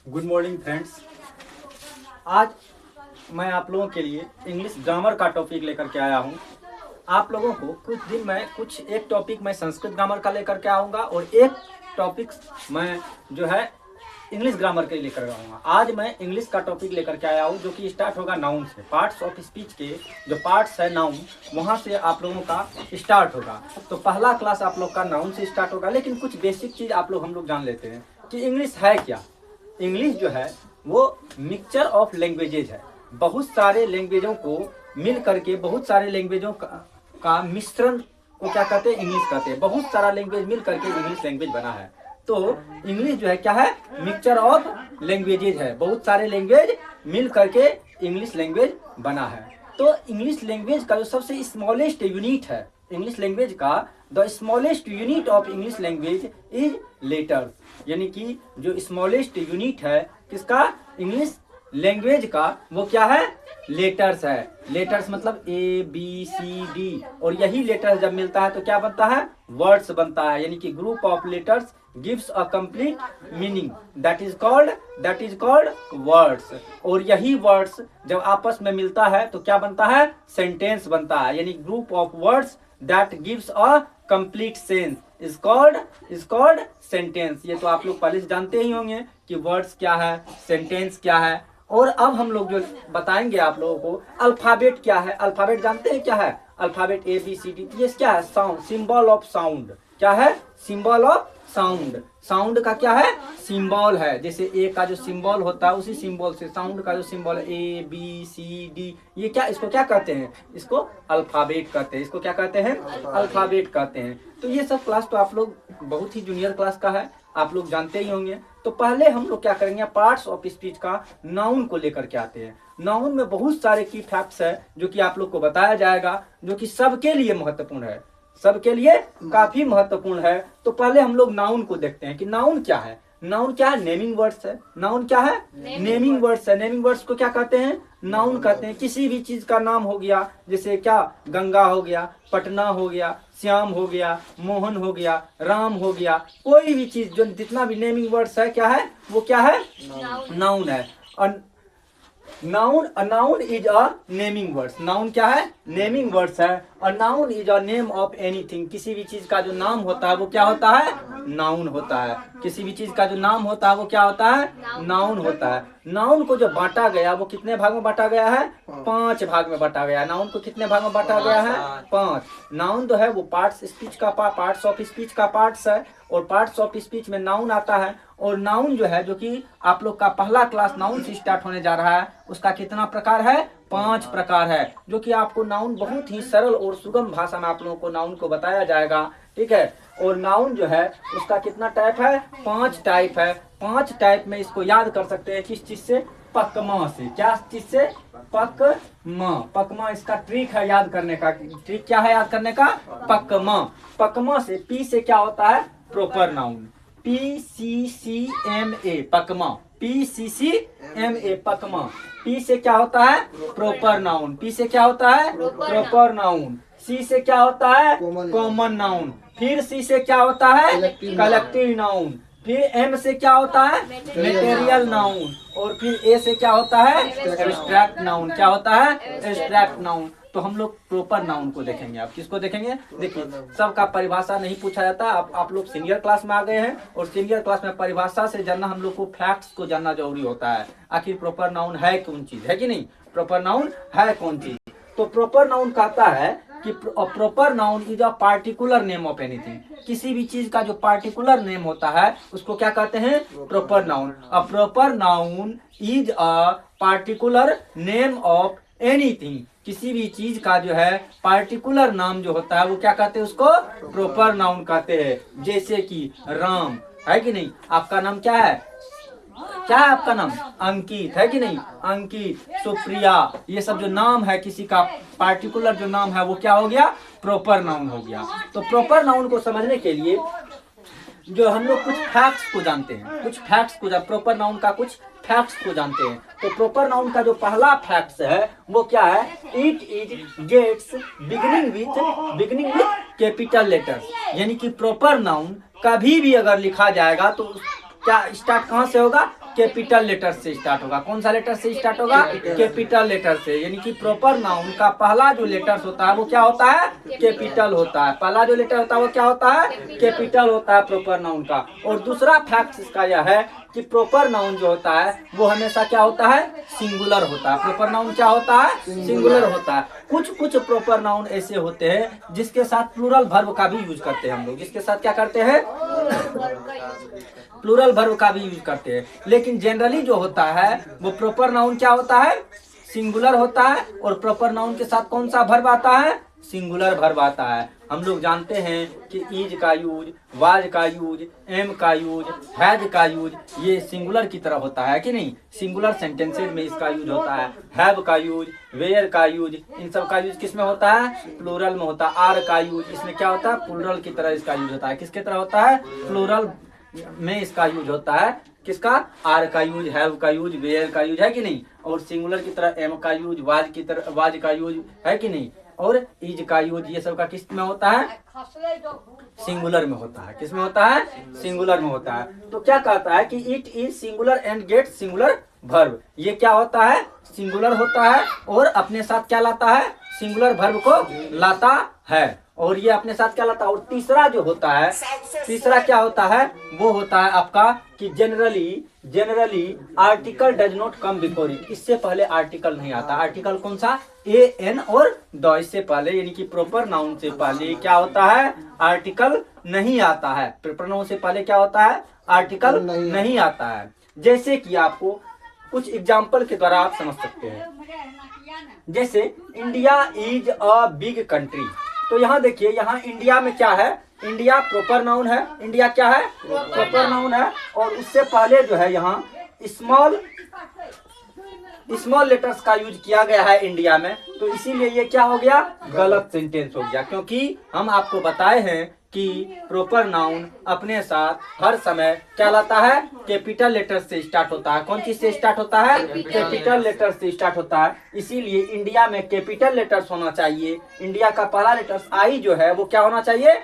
Good morning friends. आज मैं आप लोगों के लिए इंग्लिश ग्रामर का टॉपिक लेकर के आया हूँ। आप लोगों को कुछ दिन मैं एक टॉपिक मैं संस्कृत ग्रामर का लेकर के आऊँगा और एक टॉपिक मैं जो है इंग्लिश ग्रामर के लेकर आऊँगा। आज मैं इंग्लिश का टॉपिक लेकर के आया हूँ जो कि स्टार्ट होगा नाउन से। पार्ट्स ऑफ स्पीच के जो पार्ट्स है नाउन, वहाँ से आप लोगों का स्टार्ट होगा। तो पहला क्लास आप लोग का नाउन से स्टार्ट होगा, लेकिन कुछ बेसिक चीज़ हम लोग जान लेते हैं कि इंग्लिश है क्या। इंग्लिश जो है वो मिक्सचर ऑफ लैंग्वेजेज है। बहुत सारे लैंग्वेजों को मिल करके, बहुत सारे लैंग्वेजों का मिश्रण को क्या कहते हैं, इंग्लिश कहते हैं। बहुत सारा लैंग्वेज मिल करके इंग्लिश लैंग्वेज बना है। तो इंग्लिश जो है क्या है, मिक्सचर ऑफ लैंग्वेजेज है। बहुत सारे लैंग्वेज मिल करके इंग्लिश लैंग्वेज बना है। तो इंग्लिश लैंग्वेज का जो सबसे स्मॉलेस्ट यूनिट है, इंग्लिश लैंग्वेज का the smallest unit of English language is letters. यानी कि जो स्मॉलेस्ट यूनिट है किसका, इंग्लिश लैंग्वेज का, वो क्या है, लेटर्स है। लेटर्स मतलब ए बी सी डी, और यही लेटर्स जब मिलता है तो क्या बनता है, वर्ड्स बनता है। यानी कि group of letters gives a complete meaning, that is called words. और यही वर्ड्स जब आपस में मिलता है तो क्या बनता है, सेंटेंस बनता है। यानी group of words that gives a complete sense is called sentence. ये तो आप लोग पहले से जानते ही होंगे कि वर्ड्स क्या है, सेंटेंस क्या है। और अब हम लोग जो बताएंगे आप लोगों को, अल्फाबेट क्या है। अल्फाबेट जानते हैं क्या है, alphabet A B C D. ये क्या है, साउंड, सिंबल ऑफ साउंड। क्या है, सिंबल ऑफ साउंड। साउंड का क्या है, सिंबल है। जैसे ए का जो सिंबल होता है उसी सिंबल से साउंड का जो सिंबल है, ए बी सी डी, ये क्या, इसको क्या कहते हैं, इसको अल्फाबेट कहते हैं। इसको क्या कहते हैं, अल्फाबेट कहते हैं। तो ये सब क्लास तो आप लोग बहुत ही जूनियर क्लास का है, आप लोग जानते ही होंगे। तो पहले हम लोग क्या करेंगे, पार्ट्स ऑफ स्पीच का नाउन को लेकर के आते हैं। नाउन में बहुत सारे की फैक्ट्स है जो कि आप लोग को बताया जाएगा, जो कि सबके लिए महत्वपूर्ण है, सबके लिए काफी महत्वपूर्ण है। तो पहले हम लोग नाउन को देखते हैं कि नाउन क्या है। नाउन क्या है, नेमिंग वर्ड्स है। नाउन क्या है, नेमिंग वर्ड्स है। नेमिंग वर्ड्स को क्या कहते हैं, नाउन कहते हैं। किसी भी चीज का नाम हो गया, जैसे क्या, गंगा हो गया, पटना हो गया, श्याम हो गया, मोहन हो गया, राम हो गया, कोई भी चीज जो जितना भी नेमिंग वर्ड्स है क्या है, वो क्या है, नाउन है। Noun is a naming words. Noun क्या है, नेमिंग वर्ड्स है। और noun is a name of anything. किसी भी चीज का जो नाम होता है वो क्या होता है, नाउन होता है। किसी भी चीज का जो नाम होता है वो क्या होता है, नाउन होता है। नाउन को जो बांटा गया वो कितने भाग में बांटा गया है, 5 भाग में बांटा गया है। नाउन को कितने भाग में बांटा गया है, 5। नाउन जो है वो पार्ट्स स्पीच का पार्ट्स ऑफ स्पीच का पार्ट्स है, और पार्ट्स ऑफ स्पीच में नाउन आता है। और नाउन जो है, जो कि आप लोग का पहला क्लास नाउन से स्टार्ट होने जा रहा है, उसका कितना प्रकार है, 5 प्रकार है। जो कि आपको नाउन बहुत ही सरल और सुगम भाषा में आप लोगों को नाउन को बताया जाएगा, ठीक है। और नाउन जो है उसका कितना टाइप है, 5 टाइप है। 5 टाइप में इसको याद कर सकते हैं, किस चीज से, पकमा से। क्या चीज से, पकमा। पकमा इसका ट्रिक है याद करने का। ट्रिक क्या है याद करने का, पकमा। पकमा से, पी से क्या होता है, प्रॉपर नाउन, PCCMA, पकमा, PCCMA, पकमा। पी से क्या होता है, प्रॉपर नाउन। पी से क्या होता है, प्रॉपर नाउन। सी से क्या होता है, कॉमन नाउन। फिर सी से क्या होता है, कलेक्टिव नाउन। फिर एम से क्या होता है, मटेरियल नाउन। और फिर ए से क्या होता है, एब्स्ट्रैक्ट नाउन। क्या होता है, एब्स्ट्रैक्ट नाउन। तो हम लोग प्रॉपर नाउन को देखेंगे। आप किसको देखेंगे, देखिए सबका परिभाषा नहीं पूछा जाता। आप लोग सीनियर क्लास में आ गए हैं, और सीनियर क्लास में परिभाषा से जानना, हम लोग को फैक्ट्स को जानना जरूरी होता है। आखिर प्रॉपर नाउन है कौन चीज, है कि नहीं, प्रॉपर नाउन है कौन चीज। तो प्रॉपर नाउन कहता है कि proper noun is a particular name of anything. किसी भी चीज का जो पार्टिकुलर नेम होता है उसको क्या कहते हैं, proper noun. A proper noun is a particular name of anything. किसी भी चीज का जो है पार्टिकुलर नाम जो होता है वो क्या कहते हैं, उसको प्रॉपर नाउन कहते हैं। जैसे कि राम है कि नहीं, आपका नाम क्या है, क्या है आपका नाम, अंकित है कि नहीं, अंकित, सुप्रिया, ये सब जो नाम है किसी का पार्टिकुलर जो नाम है वो क्या हो गया, प्रॉपर नाउन हो गया। तो प्रॉपर नाउन को समझने के लिए जो हम लोग कुछ फैक्ट्स को जानते हैं, कुछ फैक्ट्स को, प्रॉपर नाउन का कुछ फैक्ट्स को जानते हैं। तो प्रॉपर नाउन का जो पहला फैक्ट्स है वो क्या है, it is gets beginning with capital letters. यानी कि प्रॉपर नाउन कभी भी अगर लिखा जाएगा तो क्या स्टार्ट कहाँ से होगा, कैपिटल लेटर से स्टार्ट होगा। कौन सा लेटर से स्टार्ट होगा? कैपिटल लेटर से, यानी कि प्रॉपर नाउन का पहला जो लेटर होता है वो क्या होता है? कैपिटल होता है। पहला जो लेटर होता है वो क्या होता है? कैपिटल होता है प्रॉपर नाउन का। और दूसरा फैक्ट इसका यह है कि प्रॉपर नाउन जो होता है वो हमेशा क्या होता है? सिंगुलर होता है। प्रॉपर नाउन क्या होता है? सिंगुलर होता है। कुछ प्रॉपर नाउन ऐसे होते हैं जिसके साथ प्लूरल वर्ब का भी यूज करते हैं हम लोग। जिसके साथ क्या करते हैं? प्लूरल वर्ब का भी यूज करते हैं। लेकिन जनरली जो होता है वो प्रॉपर नाउन क्या होता है? सिंगुलर होता है। और प्रॉपर नाउन के साथ कौन सा वर्ब आता है? सिंगुलर वर्ब आता है। हम लोग जानते हैं कि इज का यूज, वाज का यूज, एम का यूज, हैज का यूज ये सिंगुलर की तरह होता है कि नहीं? सिंगुलर सेंटेंसेज में इसका यूज होता है। हैव का यूज, वेयर का यूज, इन सब का यूज किस में होता है? प्लूरल में होता है। आर का यूज इसमें क्या होता है? प्लूरल की तरह इसका यूज होता है। किसके तरह होता है? प्लूरल में इसका यूज होता है। किसका? आर का यूज, हैव का यूज, वेयर का यूज है कि नहीं? और सिंगुलर की तरह एम का यूज, वाज की तरह वाज का यूज है कि नहीं? और इज का यूज ये सब का किस में होता है? सिंगुलर में होता है। किस में होता है? सिंगुलर में होता है। तो क्या कहता है कि it is singular and get singular verb. ये क्या होता है? सिंगुलर होता है और अपने साथ क्या लाता है? सिंगुलर वर्ब को लाता है। और ये अपने साथ क्या लाता है? और तीसरा जो होता है, तीसरा क्या होता है? वो होता है आपका कि generally article does not come before it. इससे पहले आर्टिकल नहीं आता। आर्टिकल कौन सा? ए एन और द। इससे पहले यानी कि प्रॉपर नाउन से पहले क्या होता है? आर्टिकल नहीं आता है। प्रॉपर नाउन से पहले क्या होता है? आर्टिकल नहीं आता है। जैसे कि आपको कुछ एग्जाम्पल के द्वारा आप समझ सकते हैं। जैसे India is a big country. तो यहाँ देखिए, यहाँ इंडिया में क्या है? इंडिया प्रॉपर नाउन है। इंडिया क्या है? प्रॉपर नाउन है। और उससे पहले जो है यहाँ स्मॉल लेटर्स का यूज किया गया है इंडिया में। तो इसीलिए ये क्या हो गया? गलत सेंटेंस हो गया। क्योंकि हम आपको बताए हैं कि प्रॉपर नाउन अपने साथ हर समय क्या लाता है? कैपिटल लेटर से स्टार्ट होता है। कौन चीज से स्टार्ट होता है? कैपिटल लेटर से स्टार्ट होता है। इसीलिए इंडिया में कैपिटल लेटर्स होना चाहिए। इंडिया का पहला लेटर्स आई जो है वो क्या होना चाहिए?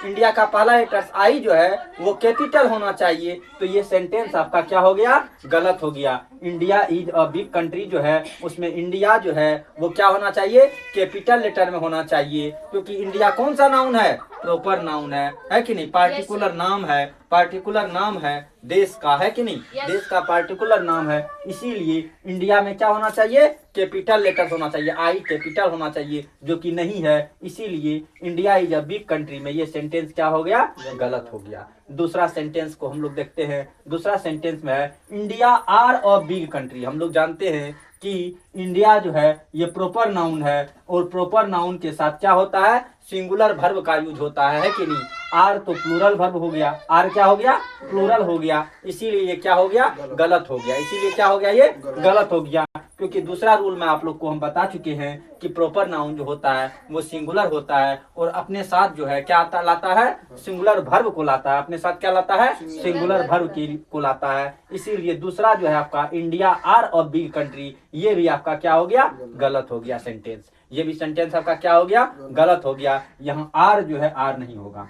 इंडिया का पहला लेटर्स आई जो है वो कैपिटल होना चाहिए। तो ये सेंटेंस आपका क्या हो गया? गलत हो गया। India is a big country जो है उसमें इंडिया जो है वो क्या होना चाहिए? कैपिटल लेटर में होना चाहिए। क्योंकि इंडिया कौन सा नाउन है? प्रॉपर नाउन है कि नहीं? पार्टिकुलर नाम है। पार्टिकुलर नाम है देश का, है कि नहीं? देश का पार्टिकुलर नाम है। इसीलिए इंडिया में क्या होना चाहिए? कैपिटल लेटर होना चाहिए। आई कैपिटल होना चाहिए, जो कि नहीं है। इसीलिए India is a big country में ये सेंटेंस क्या हो गया? गलत हो गया। दूसरा सेंटेंस को हम लोग देखते हैं। दूसरा सेंटेंस में है India are a big country. हम लोग जानते हैं कि इंडिया जो है ये प्रॉपर नाउन है। और प्रॉपर नाउन के साथ क्या होता है? सिंगुलर वर्ब का यूज होता है कि नहीं? आर तो प्लूरल वर्ब हो गया। आर क्या हो गया? प्लूरल हो गया। इसीलिए ये क्या हो गया? गलत हो गया। इसीलिए क्या हो गया? ये गलत हो गया। क्योंकि दूसरा रूल में आप लोग को हम बता चुके हैं कि प्रॉपर नाउन जो होता है वो सिंगुलर होता है और अपने साथ जो है क्या लाता है? सिंगुलर वर्ब को लाता है। अपने साथ क्या लाता है? सिंगुलर वर्ब को लाता है। इसीलिए दूसरा जो है आपका India are a big country, ये भी आपका क्या हो गया? गलत हो गया सेंटेंस। ये भी सेंटेंस आपका क्या हो गया? गलत हो गया। यहाँ आर जो है आर नहीं होगा।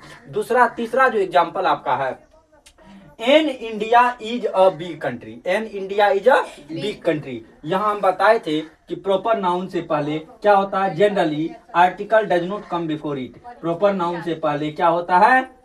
तीसरा जो एग्जाम्पल आपका है, an India is a big country. An India is a big country. यहाँ हम बताए थे कि प्रॉपर नाउन से पहले क्या होता है? Generally article does not come before it. Proper noun से पहले क्या होता है?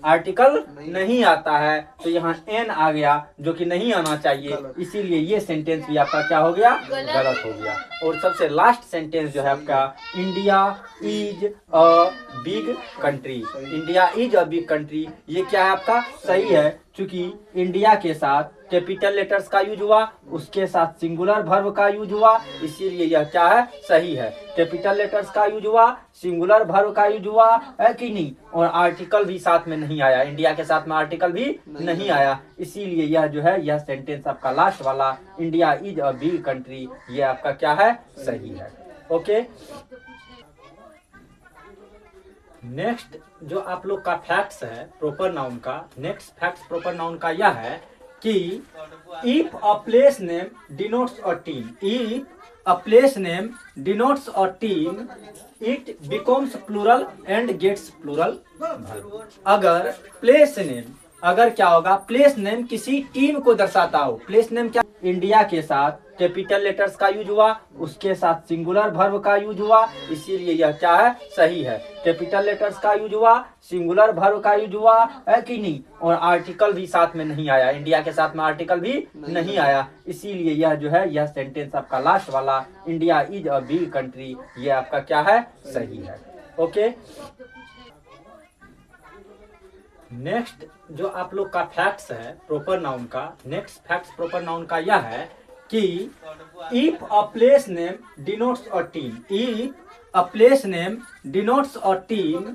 आर्टिकल नहीं आता है। तो यहाँ एन आ गया जो कि नहीं आना चाहिए। इसीलिए ये सेंटेंस भी आपका क्या हो गया? गलत हो गया। और सबसे लास्ट सेंटेंस जो है आपका India is a big country. India is a big country, ये क्या है आपका? सही है। क्योंकि इंडिया के साथ कैपिटल लेटर्स का यूज हुआ, उसके साथ सिंगुलर वर्ब का यूज हुआ, इसीलिए यह क्या है? सही है। कैपिटल लेटर्स का यूज हुआ, सिंगुलर वर्ब का यूज हुआ, है कि नहीं? और आर्टिकल भी साथ में नहीं आया। इंडिया के साथ में आर्टिकल भी नहीं आया। इसीलिए यह जो है यह सेंटेंस आपका लास्ट वाला India is a big country, ये आपका क्या है? सही है। ओके, नेक्स्ट जो आप लोग का फैक्ट्स है प्रॉपर नाउन का, नेक्स्ट फैक्ट्स प्रॉपर नाउन का यह है कि if a place name denotes a team, if a place name denotes a team it becomes plural and gets plural verb. अगर प्लेस नेम अगर क्या होगा, प्लेस नेम किसी टीम को दर्शाता हो। प्लेस नेम क्या, इंडिया के साथ कैपिटल लेटर्स का यूज हुआ, उसके साथ सिंगुलर वर्ब का यूज हुआ, इसीलिए यह क्या है, सही है। कैपिटल लेटर्स का यूज हुआ, सिंगुलर वर्ब का यूज हुआ, है कि नहीं, और आर्टिकल भी साथ में नहीं आया, इंडिया के साथ में आर्टिकल भी नहीं आया, इसीलिए यह जो है, यह सेंटेंस आपका लास्ट वाला, India is a big country, ये आपका क्या है, सही है। ओके, नेक्स्ट जो आप लोग का फैक्ट्स है प्रॉपर नाउन का, नेक्स्ट फैक्ट्स प्रॉपर नाउन का यह है कि if a place name denotes a team, if a place name denotes a team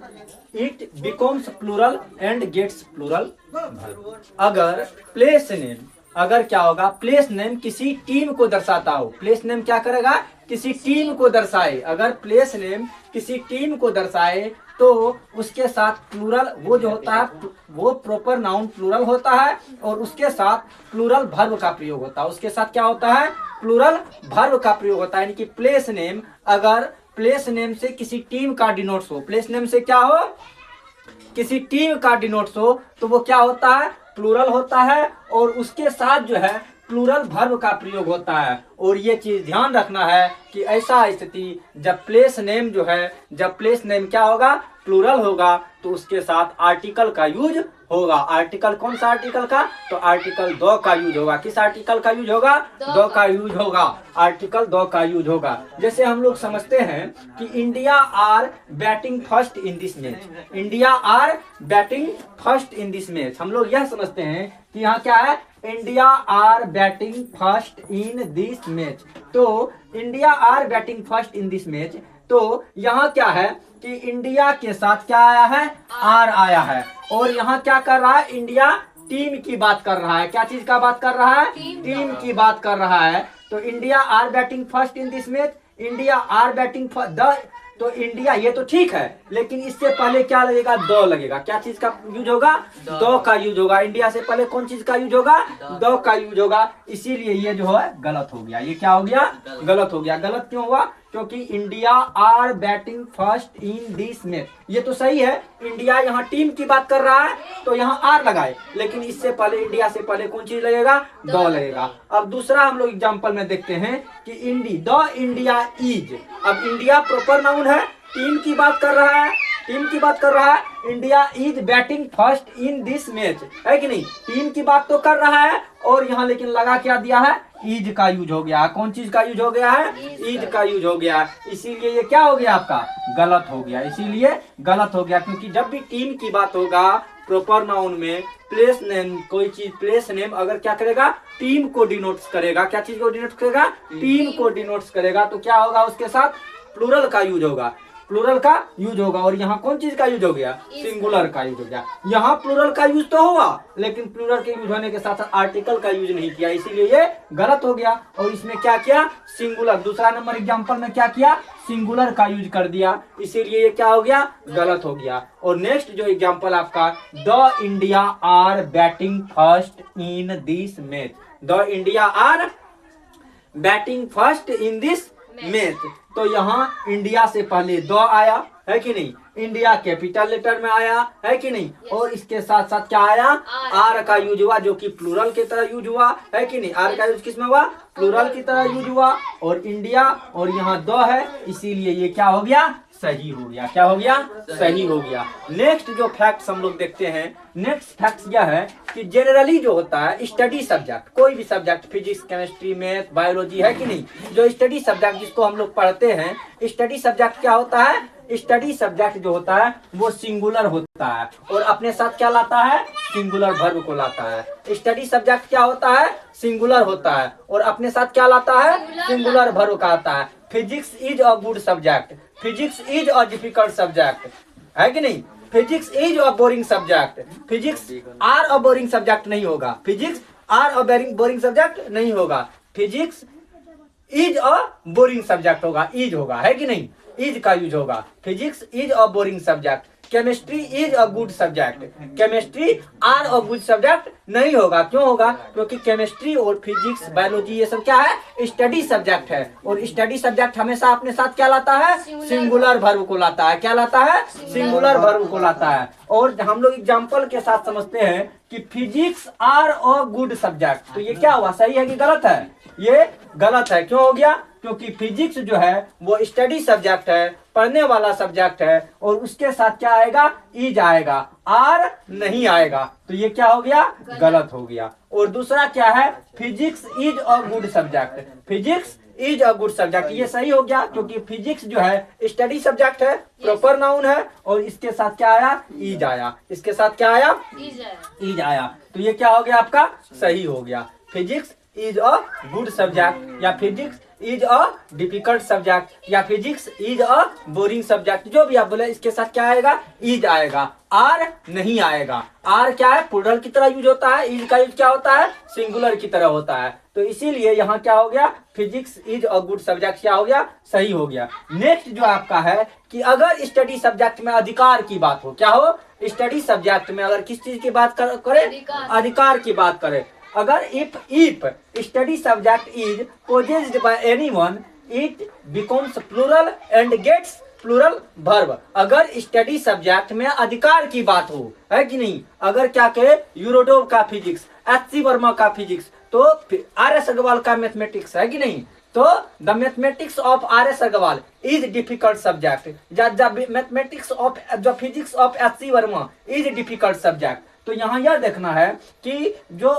it becomes plural and gets plural verb. अगर प्लेस नेम, अगर क्या होगा, प्लेस नेम किसी टीम को दर्शाता हो, प्लेस नेम क्या करेगा, किसी टीम को दर्शाए, अगर प्लेस नेम किसी टीम को दर्शाए तो उसके साथ प्लूरल, वो जो होता है वो प्रॉपर नाउन प्लूरल होता है, और उसके साथ प्लूरल वर्ब का प्रयोग होता है, उसके साथ क्या होता है, प्लूरल वर्ब का प्रयोग होता है। यानी कि प्लेस नेम, अगर प्लेस नेम से किसी टीम का डिनोट्स हो, प्लेस नेम से क्या हो, किसी टीम का डिनोट्स हो, तो वो क्या होता है, प्लूरल होता है, और उसके साथ जो है प्लूरल वर्ब का प्रयोग होता है। और ये चीज ध्यान रखना है कि ऐसा स्थिति जब प्लेस नेम जो है, जब प्लेस नेम क्या होगा, प्लूरल होगा, तो उसके साथ आर्टिकल का यूज होगा। आर्टिकल कौन सा आर्टिकल का, तो आर्टिकल द का यूज होगा। किस आर्टिकल का यूज होगा, द का यूज होगा, आर्टिकल द का यूज होगा। जैसे हम लोग समझते हैं कि India are batting first in this match, India are batting first in this match, हम लोग यह समझते हैं कि यहाँ क्या है, India are batting first in this match, तो India are batting first in this match, तो यहाँ क्या है कि इंडिया के साथ क्या आया है, आर आया है, और यहाँ क्या कर रहा है, इंडिया टीम की बात कर रहा है। क्या चीज का बात कर रहा है, टीम की बात कर रहा है। तो India are batting first in this match, India are batting the, तो इंडिया, ये तो ठीक है, लेकिन इससे पहले क्या लगेगा, द लगेगा। क्या चीज का यूज होगा, द का यूज होगा। इंडिया से पहले कौन चीज का यूज होगा, द का यूज होगा, इसीलिए ये जो है गलत हो गया। ये क्या हो गया, गलत हो गया। गलत क्यों हुआ, क्योंकि India are batting first in this match, ये तो सही है, इंडिया यहाँ टीम की बात कर रहा है तो यहाँ आर लगाए, लेकिन इससे पहले, इंडिया से पहले कौन चीज लगेगा, द लगेगा। अब दूसरा हम लोग एग्जांपल में देखते हैं कि इंडिया इज, अब इंडिया प्रॉपर नाउन है, टीम की बात कर रहा है, टीम की बात कर रहा है, India is batting first in this match, है कि नहीं, टीम की बात तो कर रहा है, और यहाँ लेकिन लगा क्या दिया है, इज का यूज हो गया। कौन चीज का यूज हो गया है, इज का यूज हो गया, इसीलिए ये क्या हो गया आपका, गलत हो गया, इसीलिए गलत हो गया। क्योंकि जब भी टीम की बात होगा प्रॉपर नाउन में, प्लेस नेम, कोई चीज प्लेस नेम अगर क्या करेगा, टीम को डिनोट्स करेगा। क्या चीज को डिनोट्स करेगा, टीम को डिनोट्स करेगा, तो क्या होगा, उसके साथ प्लूरल का यूज होगा, प्लूरल का यूज होगा। और यहाँ कौन चीज का यूज हो गया, सिंगुलर का यूज हो गया। यहाँ प्लूरल का यूज तो हुआ, लेकिन प्लूरल के यूज होने के साथ साथ आर्टिकल का यूज नहीं किया, इसीलिए ये गलत हो गया। और इसमें क्या किया, सिंगुलर, दूसरा नंबर एग्जांपल में क्या किया, सिंगुलर का यूज कर दिया, इसीलिए ये क्या हो गया, गलत हो गया। और नेक्स्ट जो एग्जांपल आपका, the India are batting first in this match, the India are batting first in this match, तो यहाँ इंडिया से पहले द आया, है कि नहीं, इंडिया कैपिटल लेटर में आया, है कि नहीं, और इसके साथ साथ क्या आया, आर का यूज हुआ, जो कि प्लूरल की तरह यूज हुआ, है कि नहीं, आर का यूज किस में हुआ, प्लूरल की तरह यूज हुआ, और इंडिया, और यहाँ द है, इसीलिए ये क्या हो गया, सही हो गया। क्या हो गया, सही हो गया। नेक्स्ट जो फैक्ट्स हम लोग देखते हैं, नेक्स्ट फैक्ट्स यह है कि जनरली जो होता है स्टडी सब्जेक्ट, कोई भी subject, physics, chemistry, math, biology, है कि नहीं, जो स्टडी सब्जेक्ट जिसको हम लोग पढ़ते हैं, स्टडी सब्जेक्ट क्या होता है, स्टडी सब्जेक्ट जो होता है वो सिंगुलर होता है, और अपने साथ क्या लाता है, सिंगुलर वर्ब को लाता है। स्टडी सब्जेक्ट क्या होता है, सिंगुलर होता है, और अपने साथ क्या लाता है, सिंगुलर वर्ब का आता है। Physics is a good subject, physics is a difficult subject, है कि नहीं, physics is a boring subject, physics are a boring subject नहीं होगा, physics are a boring subject नहीं होगा, physics is a boring subject होगा, इज होगा, है कि नहीं, इज का यूज होगा। Physics is a boring subject, chemistry is a good subject, chemistry are a good subject नहीं होगा। क्यों होगा, क्योंकि केमिस्ट्री और फिजिक्स, बायोलॉजी, ये सब क्या है, स्टडी सब्जेक्ट है, और स्टडी सब्जेक्ट हमेशा अपने साथ क्या लाता है, सिंगुलर वर्ब को लाता है। क्या लाता है, सिंगुलर वर्ब को लाता है। और हम लोग एग्जांपल के साथ समझते हैं कि physics are a good subject. तो ये क्या हुआ, सही है कि गलत है? ये गलत है। क्यों हो गया? क्योंकि फिजिक्स जो है वो स्टडी सब्जेक्ट है, पढ़ने वाला सब्जेक्ट है, और उसके साथ क्या आएगा? इज आएगा, आर नहीं आएगा। तो ये क्या हो गया? गलत हो गया। और दूसरा क्या है? Physics is a good subject. Physics is a good subject, ये सही हो गया, क्योंकि फिजिक्स जो है स्टडी सब्जेक्ट है, प्रॉपर नाउन है, और इसके साथ क्या आया? इज आया। इसके साथ क्या आया? इज आया। तो ये क्या हो गया आपका? सही हो गया। Physics is a good subject, या physics is a difficult subject, या physics is a boring subject, जो भी आप बोले, इसके साथ क्या आएगा? इज आएगा, आर नहीं आएगा। आर क्या है? प्लूरल की तरह यूज होता है, इज का यूज क्या होता है? सिंगुलर की तरह होता है। तो इसीलिए यहाँ क्या हो गया? Physics is a good subject क्या हो गया? सही हो गया। नेक्स्ट जो आपका है कि अगर स्टडी सब्जेक्ट में अधिकार की बात हो, क्या हो? स्टडी सब्जेक्ट में अगर किस चीज की बात करें? अधिकार की बात करें। अगर if study subject is possessed by anyone, it becomes plural and gets plural verb। अगर स्टडी सब्जेक्ट में अधिकार की बात हो, है कि नहीं? अगर क्या कहे? यूरोडोव का फिजिक्स, एच.सी. वर्मा का फिजिक्स, तो आर.एस. अग्रवाल का मैथमेटिक्स, है कि नहीं? तो the mathematics of R S. Agarwal is difficult subject, mathematics of the physics of H C. Verma is difficult subject. तो यहाँ यह देखना है कि जो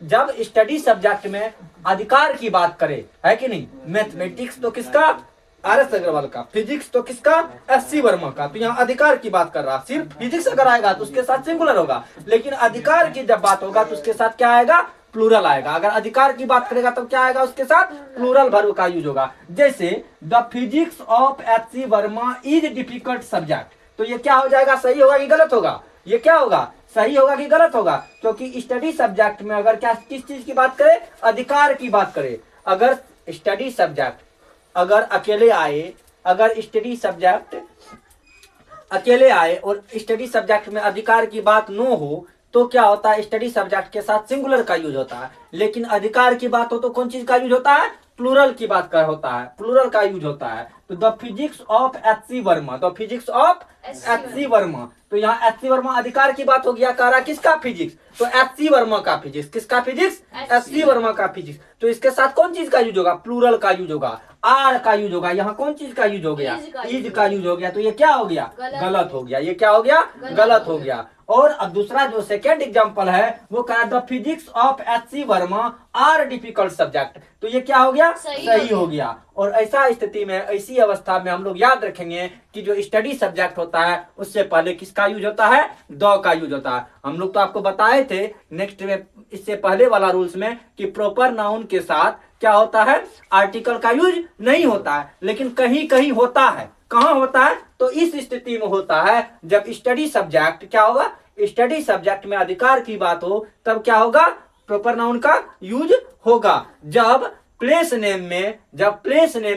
जब स्टडी सब्जेक्ट में अधिकार की बात करे, है कि नहीं? मैथमेटिक्स तो किसका? आर.एस. अग्रवाल का। फिजिक्स तो किसका? एच.सी. वर्मा का। तो यहाँ अधिकार की बात कर रहा। सिर्फ फिजिक्स अगर आएगा तो उसके साथ सिंगुलर होगा, लेकिन अधिकार की जब बात होगा तो उसके साथ क्या आएगा? प्लूरल आएगा। अगर अधिकार की बात करेगा तब क्या आएगा? उसके साथ प्लूरल वर्ब का यूज होगा। जैसे the physics of H C. Verma is difficult subject. तो ये क्या हो जाएगा? सही होगा कि गलत होगा? ये क्या होगा? सही होगा कि गलत होगा? क्योंकि स्टडी सब्जेक्ट में अगर क्या किस चीज की बात करें? अधिकार की बात करें। अगर स्टडी सब्जेक्ट अगर अकेले आए, अगर स्टडी सब्जेक्ट अकेले आए और स्टडी सब्जेक्ट में अधिकार की बात नो हो, तो क्या होता है? स्टडी सब्जेक्ट के साथ सिंगुलर का यूज होता है। लेकिन अधिकार की बात हो तो कौन चीज का यूज होता है? प्लूरल की बात का होता है, प्लूरल का यूज होता है। तो the physics of H C. Verma, the physics of H C. Verma, तो यहाँ एच.सी. वर्मा अधिकार की बात हो गया। कह रहा किसका? फिजिक्स। तो एच.सी. वर्मा का फिजिक्स, किसका फिजिक्स? एच.सी. वर्मा का फिजिक्स। तो इसके साथ कौन चीज का यूज होगा? प्लूरल का यूज होगा, आर का यूज होगा। यहाँ कौन चीज का यूज हो गया? इज का यूज हो गया। तो ये क्या हो गया? गलत हो गया। ये क्या हो गया? गलत हो गया। और अब दूसरा जो सेकेंड एग्जांपल है वो कहा the physics of H C. Verma are difficult subject. तो ये क्या हो गया? सही हो गया। और ऐसा स्थिति में, ऐसी अवस्था में हम लोग याद रखेंगे कि जो स्टडी सब्जेक्ट होता है उससे पहले किसका यूज होता है? द का यूज होता है। हम लोग तो आपको बताए थे नेक्स्ट में, इससे पहले वाला रूल्स में, कि प्रॉपर नाउन के साथ क्या होता है? आर्टिकल का यूज नहीं होता है, लेकिन कहीं कहीं होता है। कहाँ होता है? तो इस स्थिति में होता है जब स्टडी सब्जेक्ट क्या होगा? स्टडी सब्जेक्ट में अधिकार की बात हो, तब क्या होगा? प्रॉपर नाउन का यूज होगा। जब प्लेस नेम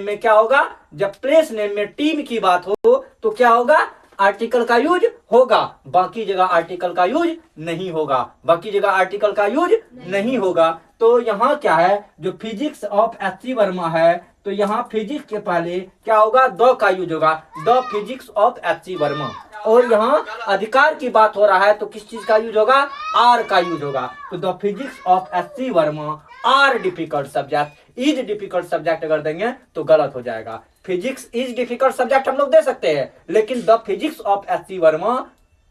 में क्या होगा? जब प्लेस नेम में टीम की बात हो तो क्या होगा? आर्टिकल का यूज होगा। बाकी जगह आर्टिकल का यूज नहीं होगा, बाकी जगह आर्टिकल का यूज नहीं होगा। तो यहाँ क्या है? जो फिजिक्स ऑफ एच.सी. वर्मा है, तो यहाँ फिजिक्स के पहले क्या होगा? द का यूज होगा, the physics of H C. Verma. और यहाँ अधिकार की बात हो रहा है तो किस चीज का यूज होगा? आर का यूज होगा। तो the physics of H C. Verma are difficult subject. Is difficult subject अगर देंगे तो गलत हो जाएगा। फिजिक्स इज डिफिकल्ट सब्जेक्ट हम लोग दे सकते हैं, लेकिन the physics of H C. Verma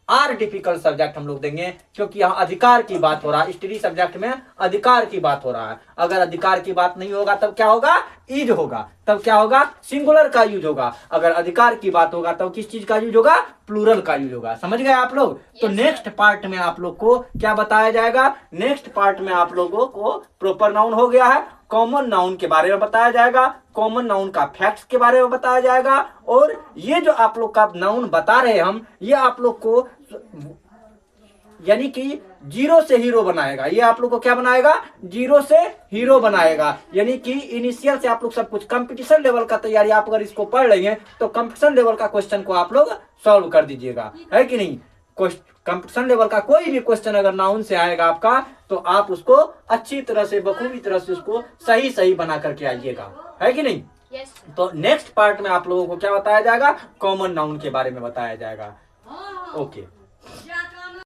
are difficult subject हम लोग देंगे, क्योंकि यहाँ अधिकार की बात हो रहा है। स्टडी सब्जेक्ट में अधिकार की बात हो रहा है। अगर अधिकार की बात नहीं होगा तब क्या होगा? इज होगा। तब क्या होगा? सिंगुलर का यूज होगा। अगर अधिकार की बात होगा तब किस चीज का यूज होगा? प्लूरल का यूज होगा। समझ गए आप लोग? तो नेक्स्ट पार्ट में आप लोग को क्या बताया जाएगा? नेक्स्ट पार्ट में आप लोगों को प्रॉपर नाउन हो गया है, कॉमन नाउन के बारे में बताया जाएगा, कॉमन नाउन का फैक्ट्स के बारे में बताया जाएगा। और ये जो आप लोग का नाउन बता रहे हैं हम, ये आप लोग को यानी कि जीरो से हीरो बनाएगा। ये आप लोग को क्या बनाएगा? जीरो से हीरो बनाएगा। यानी कि इनिशियल से आप लोग सब कुछ, कंपटीशन लेवल का तैयारी आप अगर इसको पढ़ लेंगे तो कंपटीशन लेवल का क्वेश्चन को आप लोग सॉल्व कर दीजिएगा, है कि नहीं? कंपटीशन लेवल का कोई भी क्वेश्चन अगर नाउन से आएगा आपका, तो आप उसको अच्छी तरह से, बखूबी तरह से उसको सही सही बना करके आइएगा, है कि नहीं? तो नेक्स्ट पार्ट में आप लोगों को क्या बताया जाएगा? कॉमन नाउन के बारे में बताया जाएगा। ओके।